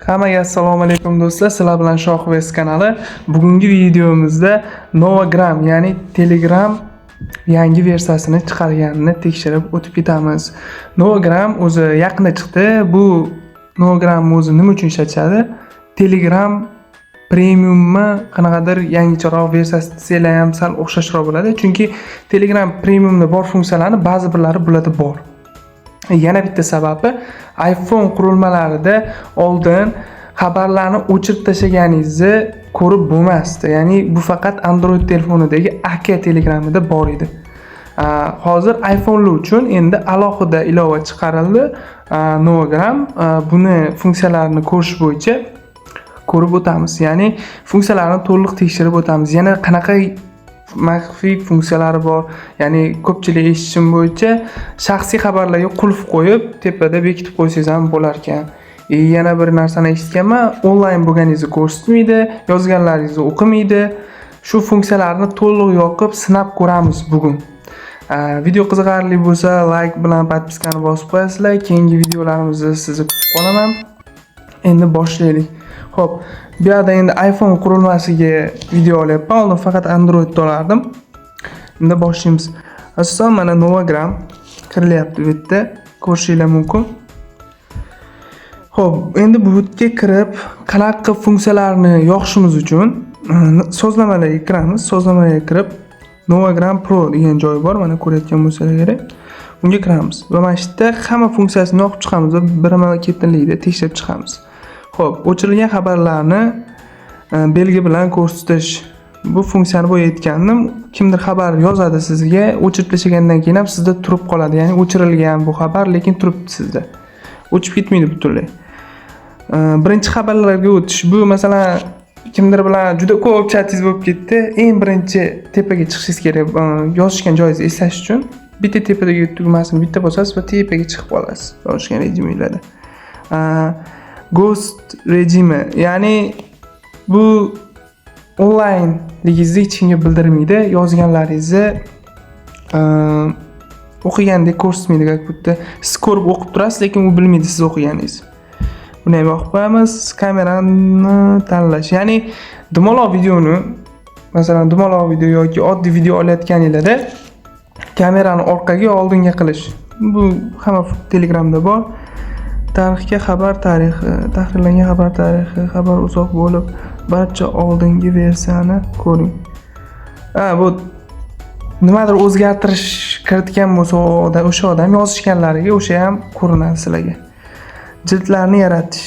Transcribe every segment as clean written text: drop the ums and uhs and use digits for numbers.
Hammaga assalomu alaykum do'stlar. Sizlar bilan Shohivez kanali. Bugungi videomizda Novagram, ya'ni Telegram yangi versiyasini chiqarganini tekshirib o'tib ketamiz. Novagram o'zi yaqinda chiqdi. Bu Novagram o'zi nima uchun ishlatishadi? Telegram Premiummi qanaqadir yangicharoq versiyasi desanglar ham sal o'xshashroq bo'ladi. Chunki Telegram Premiumda bor funksiyalarni ba'zi birlari bularda bor. Yana bitta sababi iPhone qurilmalarida oldin xabarlarni o'chirib tashlaganingizni ko'rib bo'lmasdi. Ya'ni bu faqat Android telefonidagi AK Telegramida bor edi. Hozir iPhone'lar uchun endi alohida ilova chiqarildi. Novagram buni funksiyalarini ko'rish bo'yicha ko'rib o'tamiz. Ya'ni funksiyalarni to'liq tekshirib o'tamiz. Yana qanaqa maxfiy funksiyalari bor. Ya'ni ko'pchilik eshitishim bo'yicha shaxsiy xabarlarga qulf qo'yib, tepada bekitib qo'ysangiz ham bo'lar ekan. Yana bir narsani eshitganman, onlayn bo'lganingizni ko'rsatmaydi, yozganlaringizni o'qimaydi. Shu funksiyalarni to'liq yoqib sinab ko'ramiz bugun. Video qiziqarli bo'lsa, like bilan podpiskani bosib qo'yasizlar. Keyingi videolarimizni sizni kutib qolaman. Endi boshlaylik. Xo'p, bu yerda endi iPhone qurilmasiga video olyapman. Oldin faqat Android olardim. Endi boshlaymiz. Asosan mana Novagram kirilyapti bu yerda. Ko'rishinglar mumkin. Xo'p, endi bu yerga kirib, qanaqa funksiyalarni yoqishimiz uchun sozlamalarga kiramiz. Sozlamalarga kirib, Novagram Pro degan joy bor. Mana ko'rayotgan bo'lsangiz kerak. Bunga kiramiz. Va mana shu yerda hamma funksiyasini yoqib chiqamiz va birama-ketinlikda tekshirib chiqamiz. Xo'p, o'chirilgan xabarlarni belgi bilan ko'rsatish. Bu funksiyani bo'yi aytgandim. Kimdir xabar yozadi sizga, o'chirib tashlagandan keyin ham sizda turib qoladi. Ya'ni o'chirilgan bu xabar, lekin turibdi sizda. O'chib ketmaydi butunlay. Birinchi xabarlarga o'tish. Bu masalan, kimdir bilan juda ko'p chatingiz bo'lib ketdi. Eng birinchi tepaga chiqishingiz kerak. Yozishgan joyingizni eslash uchun bitta tepadagi tugmasini bitta bosasiz va tepaga chiqib olasiz. Yozishgan rejimingizda. Ghost rejimi, ya'ni bu onlaynligingizni hech kimga bildirmaydi. Yozganlaringizni o'qigandek ko'rsatmaydi, как будто siz ko'rib o'qib turasiz, lekin u bilmaydi siz o'qiganingizni. Buni ham yoqib qo'yamiz. Kamerani tanlash, ya'ni dumaloq videoni, masalan, dumaloq video yoki oddiy video olayotganingizda kamerani orqaga oldinga qilish. Bu hamma Telegramda bor. Tarixga xabar tarixi, tahrirlangan xabar tarixi, xabar uzoq bo'lib, barcha oldingi versiyani ko'ring. Bu nimadir o'zgartirish kiritgan bo'lsa, o'sha odam yozishganlariga o'sha ham ko'rinadi sizlarga. Jildlarni yaratish.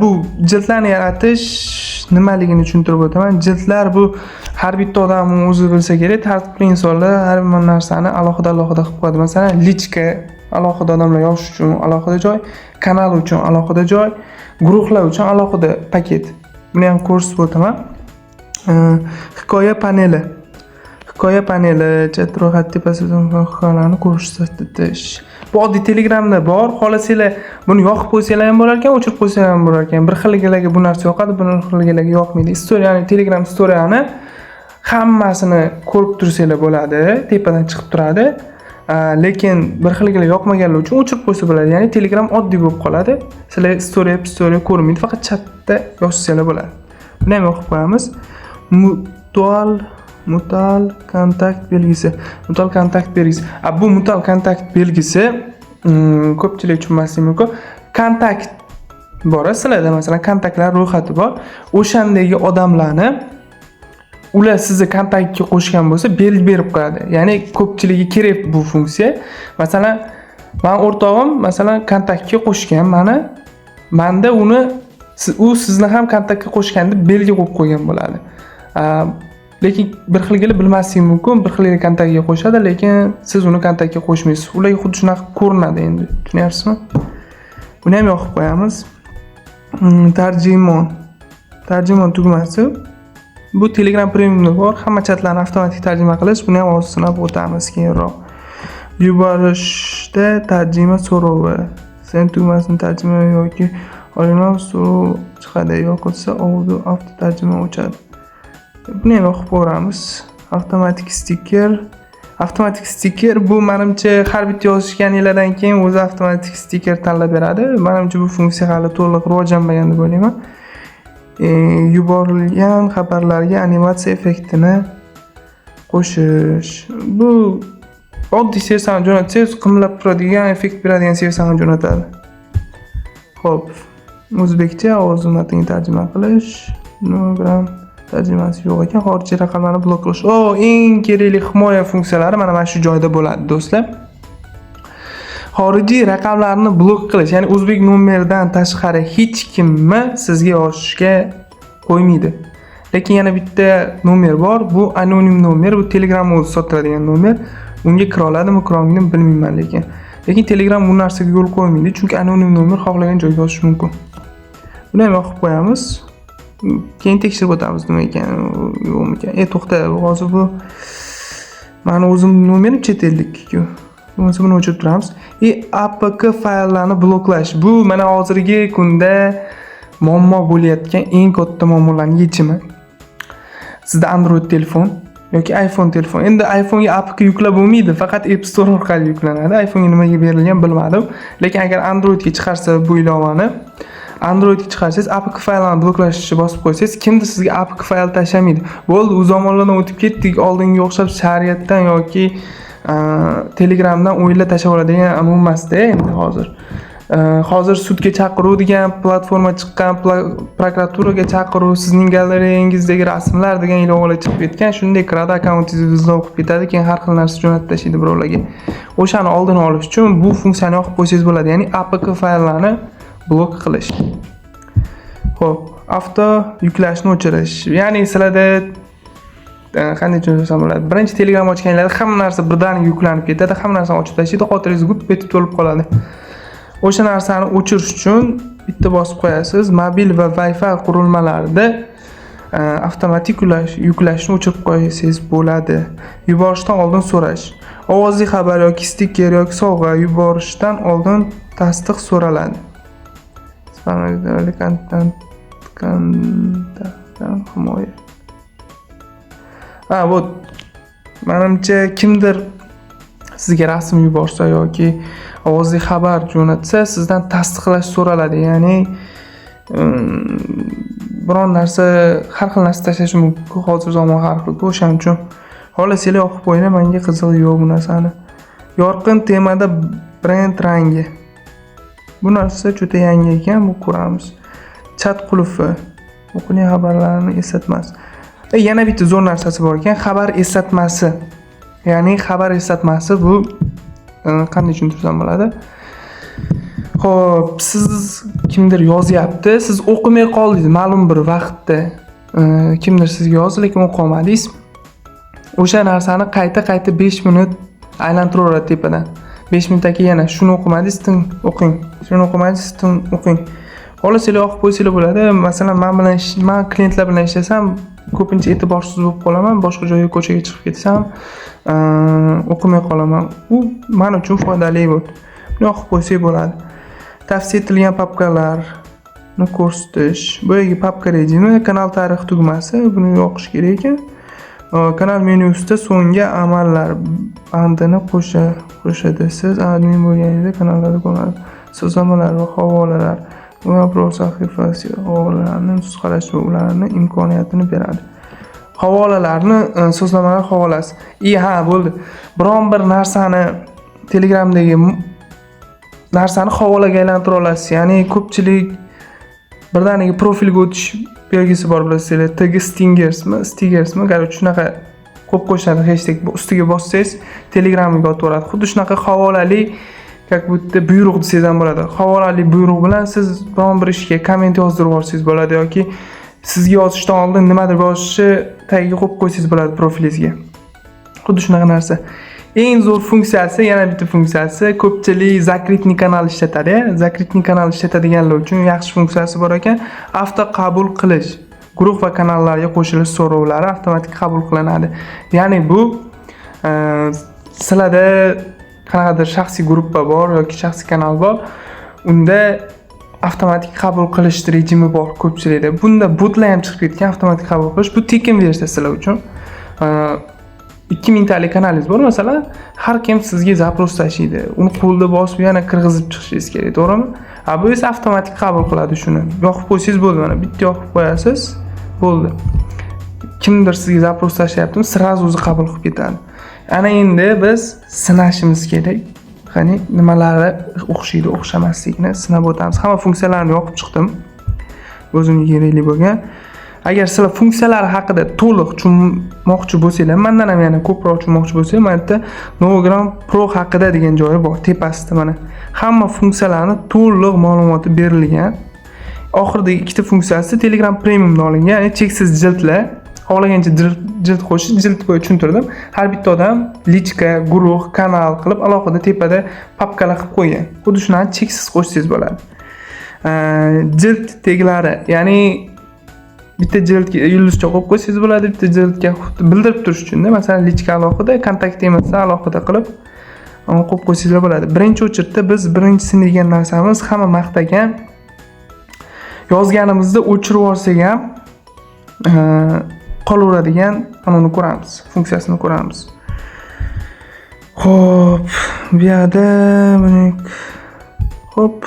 Bu jildlarni yaratish nimaligini tushuntirib o'taman. Jildlar bu har bitta odamning o'zi bilsa kerak, tartibli insonlar har bir narsani alohida qilib qo'yadi. Masalan, lichka alohida odamlar yozish uchun alohida joy, kanal uchun alohida joy, guruhlar uchun alohida paket. Buni ham ko'rsatib o'taman. Hikoya paneli. Hikoya paneli chat ro'yxat tepasidan hikoyalarni ko'rsatish. Bu oddiy Telegramda bor. Xohlasanglar buni yoqib qo'ysanglar ham bo'lar ekan, o'chirib qo'ysanglar ham bo'lar ekan. Bir xillarga bu narsa yoqadi, bir xillarga yoqmaydi. Story, ya'ni Telegram storyani hammasini ko'rib tursanglar bo'ladi, tepadan chiqib turadi. Lekin bir xilga yoqmaganlar uchun o'chirib qo'ysa bo'ladi. Ya'ni Telegram oddiy bo'lib qoladi. Sizlar story ko'rmaydi, faqat chatda yozsanglar bo'ladi. Buni ham yoqib qo'yamiz. Mutal kontakt belgisi. Mutal kontakt belgisi. Bu mutal kontakt belgisi ko'pchilik tushunmasligi mumkin. Kontakt bor, sizlarda masalan kontaktlar ro'yxati bor. O'shandagi odamlarni ular sizni kontaktga qo'shgan bo'lsa, belgi berib qo'yadi. Ya'ni ko'pchiligiga kerak bu funksiya. Masalan, men o'rtog'im masalan kontaktga qo'shgan menda u sizni ham kontaktga qo'shganda belgi qo'yib qo'ygan bo'ladi. Lekin bir xilga bilmasligi mumkin, bir xilga kontaktga qo'shadi, lekin siz uni kontaktga qo'shmaysiz. Ularga xuddi shunaqa ko'rinadi endi. Tushunyapsizmi? Buni ham yoqib qo'yamiz. Tarjimon tugmasi. Bu Telegram Premiumda bor. Hamma chatlarni avtomatik tarjima qilish. Buni ham hozir sinab o'tamiz keyinroq. Yuborishda tarjima so'rovi. Sen tugmasini tarjima yoki olingan so'rov chiqadi, yo'qolsa audio avto tarjima o'chadi. Buni ham yoqib ko'ramiz. Avtomatik stiker. Avtomatik stiker bu menimcha har bitta yozishganinglardan keyin o'zi avtomatik stiker tanlab beradi. Menimcha bu funksiya hali to'liq rivojlanmagan deb o'ylayman. Yuborilgan xabarlarga animatsiya effektini qo'shish. Bu oddiy sersani jo'natsangiz qimlab turadigan effekt beradigan sersani jo'natadi. Xo'p, o'zbekcha ovoz matnini tarjima qilish, nogram tarjimasi yo'q ekan, xorijiy raqamlarni blok qilish. Eng kerakli himoya funksiyalari mana shu joyda bo'ladi, do'stlar. Xorijiy raqamlarni blok qilish, ya'ni o'zbek nomeridan tashqari hech kimni sizga yozishga qo'ymaydi. Lekin yana bitta nomer bor, bu anonim nomer, bu Telegram o'zi sotiladigan nomer. Unga kira oladimi, kira olmaydimi bilmayman lekin Telegram bu narsaga yo'l qo'ymaydi, chunki anonim nomer xohlagan joyga yozish mumkin. Buni ham yoqib qo'yamiz. Keyin tekshirib o'tamiz nima ekan, yo'qmi ekan. To'xta, hozir bu meni o'zim nomerim chet ellik-ku. Bo'lmasa buni o'chirib turamiz. APK fayllarni bloklash. Bu mana hozirgi kunda muammo bo'layotgan eng katta muammolarning yechimi. Sizda Android telefon yoki iPhone telefon. Endi iPhone ga APK yuklab bo'lmaydi, faqat App Store orqali yuklanadi. iPhone ga nimaga berilgan bilmadim. Lekin agar Android ga chiqarsa bu ilovani, Android ga chiqarsangiz APK fayllarni bloklashni bosib qo'ysangiz, kimdir sizga APK fayl tashlamaydi. Bo'ldi, u zamonlardan o'tib ketdik. Oldinga o'xshab shariatdan yoki Telegramdan o'yinlar tashlab oladigan emasda endi hozir. Hozir sudga chaqiruv degan platforma chiqqan, prokuraturaga chaqiruv, sizning galereyangizdagi rasmlar degan ilovalar chiqib ketgan. Shunday kiradi, akkauntingizni izlab o'qib ketadi, keyin har xil narsa jo'natib tashlaydi birovlarga. O'shani oldini olish uchun bu funksiyani yoqib qo'ysangiz bo'ladi, ya'ni APK fayllarni blok qilish. Xo'p, avto yuklashni o'chirish. Ya'ni sizlarda qanday tushuntirsam bo'ladi? Birinchi Telegram ochganinglarda hamma narsa birdaniga yuklanib ketadi, hamma narsani ochib tashlaydi, xotirangiz gup etib to'lib qoladi. O'sha narsani o'chirish uchun bitta bosib qo'yasiz. Mobil va Wi-Fi qurilmalarida avtomatik yuklashni o'chirib qo'ysangiz bo'ladi. Yuborishdan oldin so'rash. Ovozli xabar yoki stiker yoki sovg'a yuborishdan oldin tasdiq so'raladi. Himoya. Bu menimcha kimdir sizga rasm yuborsa yoki ovozli xabar jo'natsa, sizdan tasdiqlash so'raladi. Ya'ni biron narsa, har xil narsa tashlash mumkin. Hozir zamon har xil. O'shaning uchun xohlasanglar yoqib qo'yinglar, menga qiziq yo'q bu narsani. Yorqin temada brend rangi. Bu narsa juda yangi ekan, bu ko'ramiz. Chat qulufi. O'qigan xabarlarni eslatmas. Yana bitta zo'r narsasi bor ekan, xabar eslatmasi. Ya'ni xabar eslatmasi bu qanday tushuntirsam bo'ladi? Xo'p, siz kimdir yozyapti, siz o'qimay qoldingiz ma'lum bir vaqtda. Kimdir sizga yozdi, lekin o'qiy olmadingiz. O'sha narsani qayta 5 minut aylantiraveradi tepadan. 5 minutdan keyin yana shuni o'qimadingiz, o'qing. Shuni o'qimadingiz, o'qing. Xohlasanglar o'qib qo'ysanglar bo'ladi. Masalan, men klientlar bilan ishlasam, ko'pincha e'tiborsiz bo'lib qolaman, boshqa joyga ko'chaga chiqib ketsam, o'qimay qolaman. U men uchun foydali bo'ldi. Buni o'qib qo'ysak bo'ladi. Tavsiya etilgan papkalarni ko'rsatish. Bu yerga papka rejimi, kanal tarix tugmasi, buni yoqish kerak ekan. Kanal menyusida so'nggi amallar bandini qo'shadi. Siz admin bo'lganingizda kanallarda ko'radi. Sozlamalar va havolalar Webbrowser sahifasi havolalarni nusxalash va ularni imkoniyatini beradi. Havolalarni so'zlamalar havolasi. Bo'ldi. Biron bir narsani Telegramdagi narsani havolaga aylantira olasiz. Ya'ni ko'pchilik birdaniga profilga o'tish belgisi bor bilasizlar. Tagi Stigersmi? Garchi shunaqa ko'p qo'shadi hashtag ustiga bossangiz Telegramga o'tib Xuddi shunaqa havolali как будто buyruq desangiz ham bo'ladi. Havolali buyruq bilan siz biron bir ishga komment yozdirib olsangiz bo'ladi yoki sizga yozishdan oldin nimadir yozishni tagiga qo'yib qo'ysangiz bo'ladi profilingizga. Xuddi shunaqa narsa. Eng zo'r funksiyasi, yana bitta funksiyasi, ko'pchilik zakritni kanal ishlatadi. Zakritni kanal ishlatadiganlar uchun yaxshi funksiyasi bor ekan, avto qabul qilish. Guruh va kanallarga qo'shilish so'rovlari avtomatik qabul qilinadi. Ya'ni bu sizlarda qanaqadir shaxsiy gruppa bor yoki shaxsiy kanal bor, unda avtomatik qabul qilish rejimi bor ko'pchilikda. Bunda botlar ham chiqib ketgan, avtomatik qabul qilish. Bu tekin versiya sizlar uchun. 2000 talik kanalingiz bor masalan, har kim sizga zaпрос tashlaydi. Uni qo'lda bosib yana kirgizib chiqishingiz kerak, to'g'rimi? Bu esa avtomatik qabul qiladi shuni. Yoqib qo'ysangiz bo'ldi, mana bitta yoqib qo'yasiz, bo'ldi. Kimdir sizga zaпрос tashlayaptimi, sразу o'zi qabul qilib ketadi. Ana endi biz sinashimiz kerak. Qani nimalari o'xshaydi, o'xshamasligini sinab o'tamiz. Hamma funksiyalarni yoqib chiqdim. O'zimga kerakli bo'lgan. Agar sizlar funksiyalar haqida to'liq tushunmoqchi bo'lsanglar, mendan ham yana ko'proq tushunmoqchi bo'lsangiz, mana yerda Novogram Pro haqida degan joyi bor, tepasida mana. Hamma funksiyalarni to'liq ma'lumoti berilgan. Oxiridagi ikkita funksiyasi Telegram Premiumdan olingan, ya'ni cheksiz jildlar. Xohlagancha jild qo'shish, jild bo'yicha tushuntirdim. Har bitta odam lichka, guruh, kanal qilib alohida tepada papkalar qilib qo'ygan. Xuddi shuni cheksiz qo'shsangiz bo'ladi. Jild teglari, ya'ni bitta jildga yulduzcha qo'yib qo'ysangiz bo'ladi, bitta jildga bildirib turish uchun, masalan, lichka alohida, kontakt temasi alohida qilib qo'yib qo'ysangiz bo'ladi. Birinchi o'chirda biz birinchisi degan narsamiz hamma maqtagan yozganimizda o'chirib olsak ham qolaveradigan anoni ko'ramiz, funksiyasini ko'ramiz. Xo'p, bu yerda xo'p.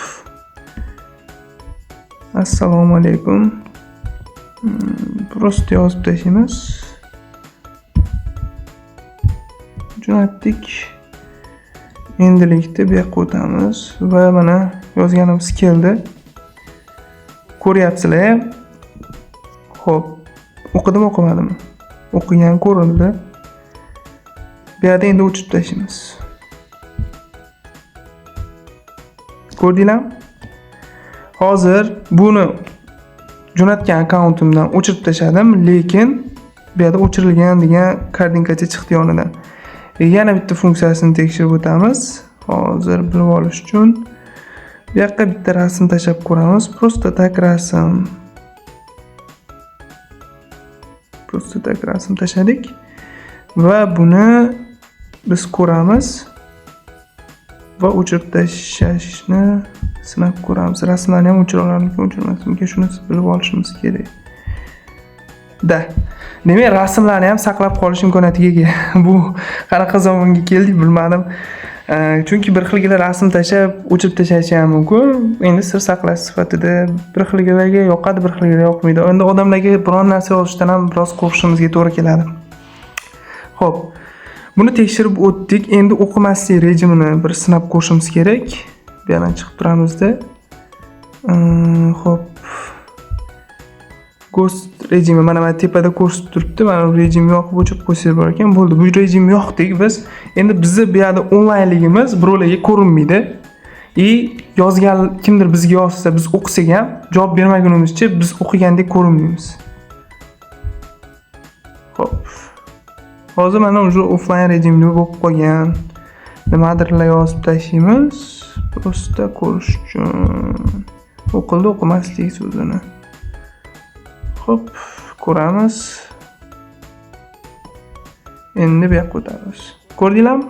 Assalomu alaykum. Prosta yozib tashlaymiz. Jo'natdik. Endilikda bu yoqqa o'tamiz va mana yozganimiz keldi. Ko'ryapsizlar. Xo'p. O'qidim, o'qimadimmi? O'qigan ko'rildi. Bu yerda endi o'chirib tashlaymiz. Ko'rdinglarmi? Hozir buni jo'natgan akkauntimdan o'chirib tashladim, lekin bu yerda o'chirilgan degan kardinkacha chiqdi yonidan. Yana bitta funksiyasini tekshirib o'tamiz. Hozir bilib olish uchun bu yoqqa bitta rasm tashlab ko'ramiz. Prosta tak rasm. Prosta tak rasm tashladik va buni biz ko'ramiz va o'chirib tashlashni sinab ko'ramiz. Rasmlarni ham o'chira olamizmi, o'chirmasmi? Shuni bilib olishimiz kerak. Demak, rasmlarni ham saqlab qolish imkoniyatiga ega. Bu qanaqa zamonga keldik bilmadim. Chunki bir xilgina rasm tashlab, o'chirib tashlash ham mumkin. Endi sir saqlash sifatida bir xilgilarga yoqadi, bir xilgilarga yoqmaydi. Endi odamlarga biron narsa yozishdan ham biroz qo'rqishimizga to'g'ri keladi. Xo'p. Buni tekshirib o'tdik. Endi o'qimaslik rejimini bir sinab ko'rishimiz kerak. Bu yerdan chiqib turamizda. Xo'p. Ghost rejimi mana tepada ko'rsatib turibdi. Mana rejim yoqib o'chirib qo'ysangiz bo'lar ekan. Bo'ldi. Bu rejim yoqdik biz. Endi bizni bu yerda onlaynligimiz birovlarga ko'rinmaydi. Yozgan kimdir bizga yozsa, biz o'qisak ham javob bermagunimizcha biz o'qigandek ko'rinmaymiz. Xo'p. Hozir mana o'sha offline rejimda bo'lib qolgan. Nimadirlar yozib tashlaymiz. Prosta ko'rish uchun. O'qildi, o'qimaslik so'zini. Xo'p, ko'ramiz. Endi bu yoqqa o'tamiz. Ko'rdinglarmi?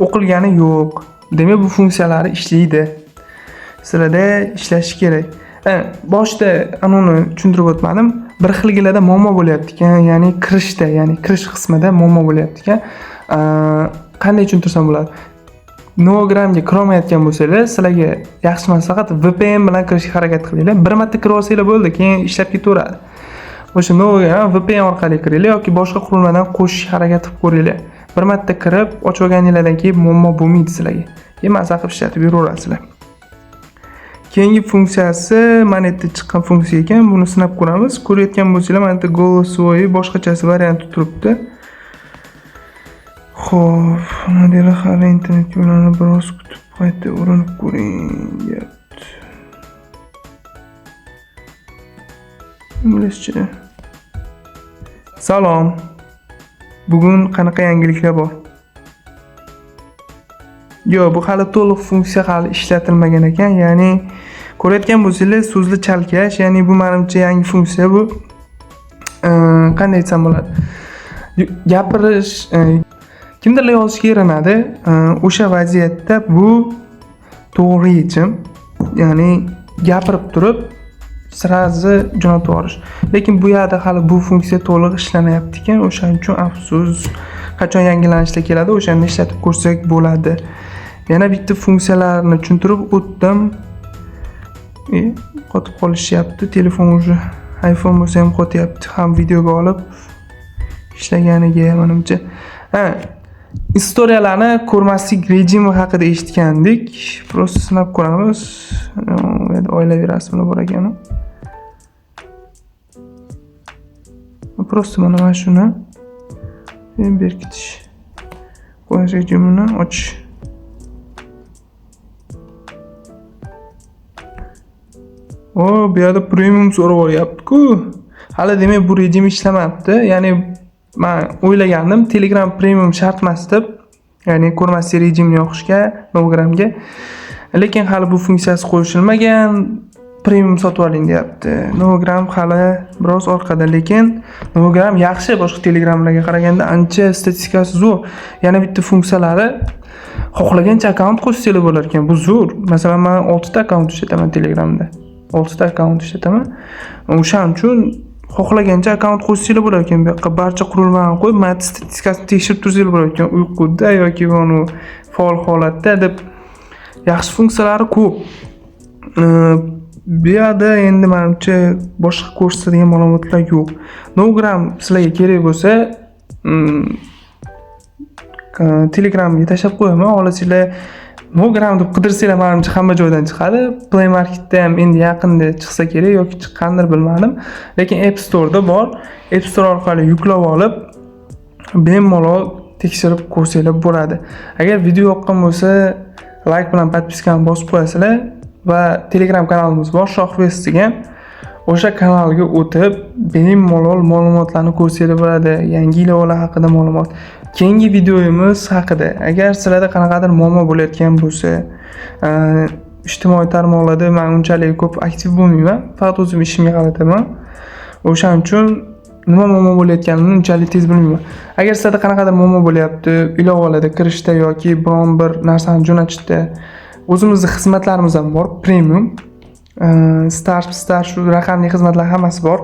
O'qilgani yo'q. Demak, bu funksiyalari ishlaydi. Sizlarda ishlashi kerak. Boshda anoni tushuntirib o'tmadim. Bir xilgilarda muammo bo'lyapti ekan, ya'ni kirishda, ya'ni kirish qismida muammo bo'lyapti ekan. Qanday tushuntirsam bo'ladi? Novogramga kirolmayotgan bo'lsangiz, sizlarga yaxshi maslahat VPN bilan kirishga harakat qilinglar. Bir marta kirib olsanglar bo'ldi, keyin ishlab ketaveradi. O'sha Novogram VPN orqali kiringlar yoki boshqa qurilmadan qo'shishga harakat qilib ko'ringlar. Bir marta kirib, ochib olganingizdan keyin muammo bo'lmaydi sizlarga. Maza qilib ishlatib yuraverasizlar. Keyingi funksiyasi mana yerda chiqqan funksiya ekan. Buni sinab ko'ramiz. Ko'rayotgan bo'lsanglar, mana yerda голосовой boshqachasi varianti turibdi. Xo'p, modeli hali internet yo'lini biroz kutib qayta urinib ko'ring. Inglizcha. Salom. Bugun qanaqa yangiliklar bor? Yo'q, bu hali to'liq funksiya hali ishlatilmagan ekan. Ya'ni ko'rayotgan bo'lsangiz, so'zli chalkash, ya'ni bu menimcha yangi funksiya bu. Qanday aytsam bo'ladi? Gapirish, kimdirlar yozishga erinadi. O'sha vaziyatda bu to'g'ri yechim. Ya'ni gapirib turib sirazi jo'natib yuborish. Lekin bu yerda hali bu funksiya to'liq ishlamayapti ekan. O'shaning uchun afsus. qachon yangilanishlar keladi o'shanda ishlatib ko'rsak bo'ladi. Yana bitta funksiyalarni tushuntirib o'tdim. Qotib qolishyapti. Telefon уже iPhone bo'lsa ham qotyapti. Ham videoga olib ishlaganiga menimcha. Istoriyalarni ko'rmaslik rejimi haqida eshitgandik. Prosta sinab ko'ramiz. Oilaviy rasmlar bor ekan. Prosta mana shuni berkitish. Qo'yish rejimini ochish. Bu yerda premium so'rab olyapti-ku. Hali demak bu rejim ishlamabdi. Ya'ni men o'ylagandim Telegram premium shart emas deb, ya'ni ko'rmaslik rejimni yoqishga Novogramga. Lekin hali bu funksiyasi qo'shilmagan. Premium sotib oling deyapti. Novogram hali biroz orqada, lekin Novogram yaxshi boshqa Telegramlarga qaraganda ancha statistikasi zo'r. Yana bitta funksiyalari xohlagancha akkaunt qo'shsanglar bo'lar ekan. Bu zo'r. Masalan, men 6 ta akkaunt ishlataman Telegramda. 6 ta akkaunt ishlataman. O'shaning uchun xohlagancha akkaunt qo'shsanglar bo'lar ekan. Bu yoqqa barcha qurilmalarni qo'yib, mat statistikasini tekshirib tursanglar bo'lar ekan. Uyquda yoki uni faol holatda deb yaxshi funksiyalari ko'p. Bu yerda endi menimcha boshqa ko'rsatadigan ma'lumotlar yo'q. Novogram sizlarga kerak bo'lsa, Telegramga tashlab qo'yaman. Olasizlar Novogram deb qidirsanglar menimcha hamma joydan chiqadi. Play Marketda ham endi yaqinda chiqsa kerak yoki chiqqandir bilmadim. Lekin App Store'da bor. App Store orqali yuklab olib, bemalol tekshirib ko'rsanglar bo'ladi. Agar video yoqqan bo'lsa, like bilan podpiskani bosib qo'yasizlar va Telegram kanalimiz bor, Shohvest degan. O'sha kanalga o'tib, bemalol ma'lumotlarni ko'rsanglar bo'ladi. Yangi ilovalar haqida ma'lumot. Keyingi videomiz haqida agar sizlarda qanaqadir muammo bo'layotgan bo'lsa, ijtimoiy tarmoqlarda men unchalik ko'p aktiv bo'lmayman, faqat o'zim ishimga qarataman. O'shaning uchun nima muammo bo'layotganini unchalik tez bilmayman. Agar sizlarda qanaqadir muammo bo'lyapti, ilovalarda kirishda yoki biron bir narsani jo'natishda, o'zimizning xizmatlarimiz ham bor, premium. Star shu raqamli xizmatlar hammasi bor.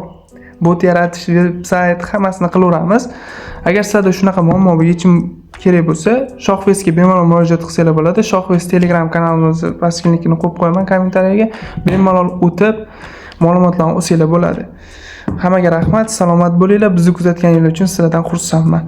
Bot yaratish, veb-sayt hammasini qilaveramiz. Agar sizlarda shunaqa muammo va yechim kerak bo'lsa, Shohvestga bemalol murojaat qilsanglar bo'ladi. Shohvest Telegram kanalimizni pastki linkini qo'yib qo'yaman kommentariyaga. Bemalol o'tib ma'lumotlarni olsanglar bo'ladi. Hammaga rahmat, salomat bo'linglar. Bizni kuzatganingiz uchun sizlardan xursandman.